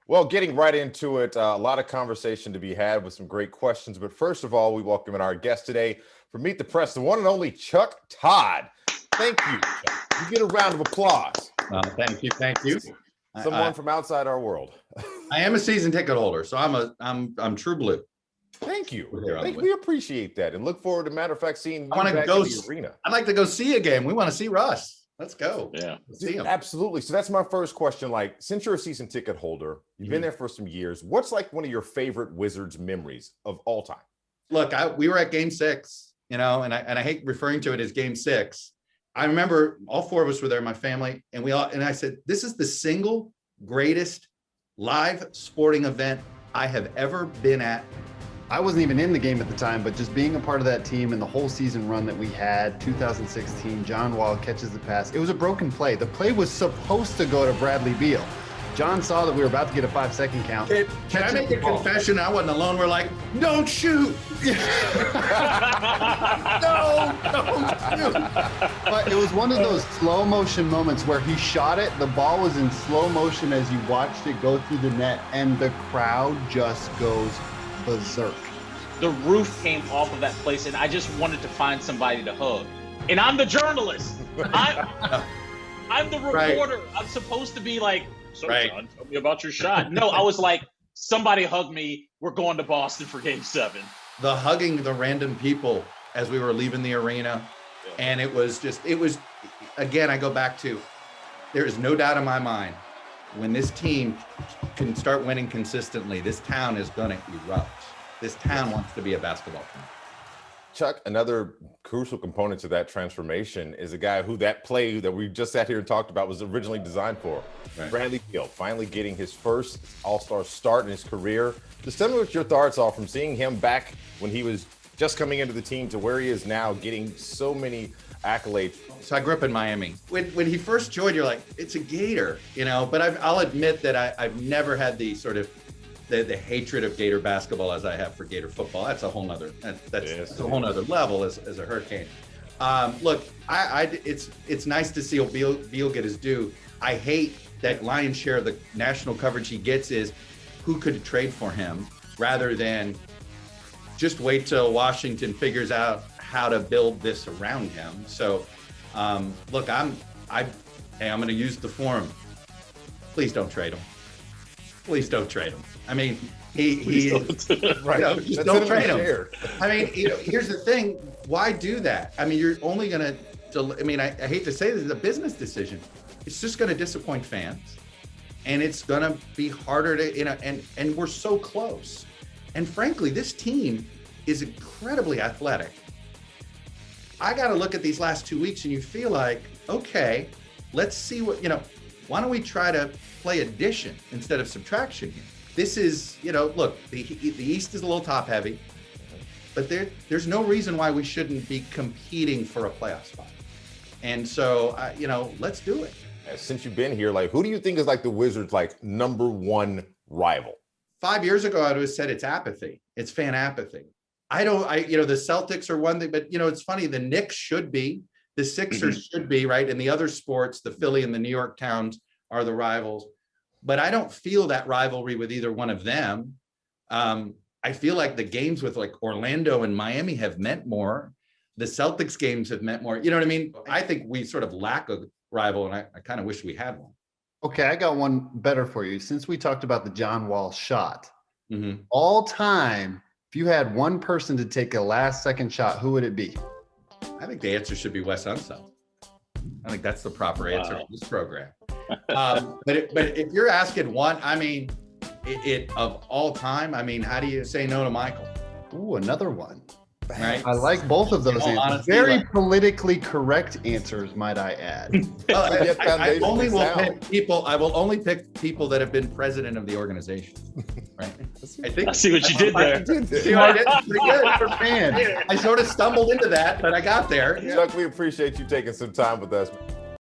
Well, getting right into it, a lot of conversation to be had with some great questions. But first of all, we welcome in our guest today for Meet the Press, the one and only Chuck Todd. Thank you, Chuck. You get a round of applause. Thank you. Thank you. Someone from outside our world. I am a season ticket holder, so I'm true blue. Thank you. We appreciate that and look forward to, matter of fact, seeing you back in the arena. I'd like to go see a game. We want to see Russ. Let's go. Yeah. See him. Absolutely. So that's my first question. Like, since you're a season ticket holder, you've been there for some years. What's like one of your favorite Wizards memories of all time? Look, we were at Game 6, and I hate referring to it as Game 6. I remember all four of us were there, my family, and I said, this is the single greatest live sporting event I have ever been at. I wasn't even in the game at the time, but just being a part of that team and the whole season run that we had, 2016, John Wall catches the pass. It was a broken play. The play was supposed to go to Bradley Beal. John saw that we were about to get a 5-second count. Can I make a confession? I wasn't alone. We're like, don't shoot. No, don't shoot. But it was one of those slow motion moments where he shot it. The ball was in slow motion as you watched it go through the net, and the crowd just goes berserk. The roof came off of that place, and I just wanted to find somebody to hug. And I'm the journalist. I'm the reporter. Right. I'm supposed to be like, so right. John, tell me about your shot. No, I was like, somebody hug me. We're going to Boston for Game 7. The hugging the random people as we were leaving the arena. Yeah. And it was again, I go back to, there is no doubt in my mind, when this team can start winning consistently, this town is going to erupt. This town wants to be a basketball team. Chuck, another crucial component to that transformation is a guy who that play that we just sat here and talked about was originally designed for. Right. Bradley Beal, finally getting his first All-Star start in his career. Just tell me what your thoughts are from seeing him back when he was just coming into the team to where he is now, getting so many accolades. So I grew up in Miami. When he first joined, you're like, it's a Gator, but I'll admit that I've never had the sort of the hatred of Gator basketball as I have for Gator football. That's a whole nother that's a whole nother level as a Hurricane. Look, it's nice to see Beal get his due. I hate that lion's share of the national coverage he gets is who could trade for him rather than just wait till Washington figures out how to build this around him. So, look, I'm going to use the forum. Please don't trade him. Please don't trade him. I mean, he right. Just don't trade him. I mean, here's the thing. Why do that? I mean, you're only going to. I mean, I hate to say this, it's a business decision. It's just going to disappoint fans, and it's going to be harder to. And we're so close. And frankly, this team is incredibly athletic. I got to look at these last 2 weeks, and you feel like, okay, let's see what why don't we try to play addition instead of subtraction here? This is, look, the East is a little top heavy, but there's no reason why we shouldn't be competing for a playoff spot. And so, let's do it. Since you've been here, like, who do you think is like the Wizards' like number one rival? 5 years ago, I would have said it's apathy. It's fan apathy. The Celtics are one thing, but it's funny. The Knicks should be, the Sixers should be, right? And the other sports, the Philly and the New York Towns are the rivals. But I don't feel that rivalry with either one of them. I feel like the games with like Orlando and Miami have meant more. The Celtics games have meant more. You know what I mean? I think we sort of lack a rival, and I kind of wish we had one. Okay, I got one better for you. Since we talked about the John Wall shot, all time, if you had one person to take a last-second shot, who would it be? I think the answer should be Wes Hall. I think that's the proper answer to this program. But if you're asking one, I mean, it of all time, I mean, how do you say no to Michael? Ooh, another one. Right. I like both of those answers. Honestly, very politically correct answers, might I add. I will only pick people that have been president of the organization. Right. I see what you did there. See what I did? Pretty good. Man, I sort of stumbled into that, but I got there. Chuck, we appreciate you taking some time with us.